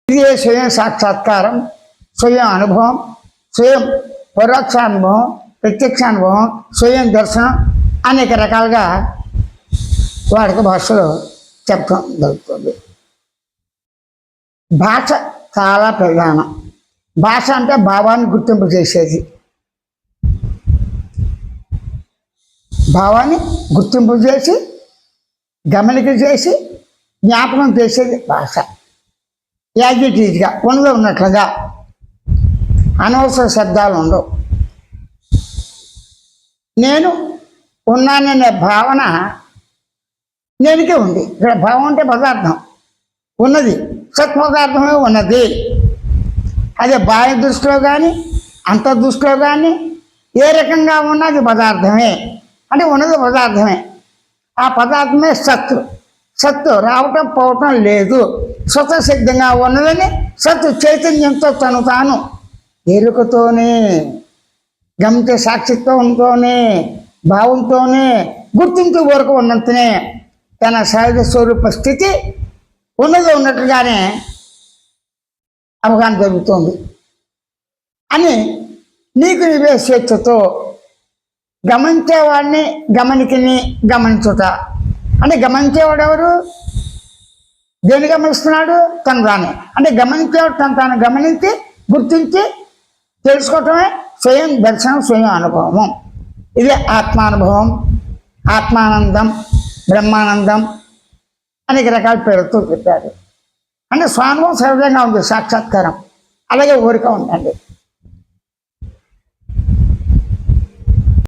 ఇదే స్వయం సాక్షాత్కారం, స్వయం అనుభవం, స్వయం పరోక్షానుభవం, ప్రత్యక్షానుభవం, స్వయం దర్శనం అనేక రకాలుగా వాడుక భాషలో చెప్పడం జరుగుతుంది. భాష చాలా ప్రధానం. భాష అంటే భావాన్ని గుర్తింపు చేసేది, భావాన్ని గుర్తింపు చేసి గమనిక చేసి జ్ఞాపకం చేసేది భాష. యాజ్ ఇట్ ఈజ్గా ఉన్నది ఉన్నట్లుగా అనవసర శబ్దాలు ఉండవు. నేను ఉన్నాననే భావన నేనుకే ఉంది. ఇక్కడ భావం అంటే పదార్థం ఉన్నది, సత్పదార్థమే ఉన్నది. అదే బాహ్య దృష్టిలో కానీ అంతర్దృష్టిలో కానీ ఏ రకంగా ఉన్నది పదార్థమే, అంటే ఉన్నది పదార్థమే. ఆ పదార్థమే సత్తు. సత్తు రావటం పోవటం లేదు, స్వతసిద్ధంగా ఉన్నదని సత్తు చైతన్యంతో తను తాను ఎరుకతోనే, గమనించే సాక్షిత్వంతోనే, భావంతోనే, గుర్తింపు వరకు ఉన్నంతనే తన సహజ స్వరూప స్థితి ఉన్నది ఉన్నట్లుగానే అవగాహన జరుగుతోంది అని నీకు నీవే స్వేచ్ఛతో గమనించేవాడిని గమనికని గమనించుట. అంటే గమనించేవాడు ఎవరు? దేన్ని గమనిస్తున్నాడు? తను తానే. అంటే గమనించేవాడు తను తాను గమనించి గుర్తించి తెలుసుకోవటమే స్వయం దర్శనం, స్వయం అనుభవం. ఇది ఆత్మానుభవం, ఆత్మానందం, బ్రహ్మానందం అనేక రకాల పేరుతో చెప్పారు. అంటే స్వానుభవం సహజంగా ఉంది, సాక్షాత్కారం అలాగే ఊరిక ఉందండి.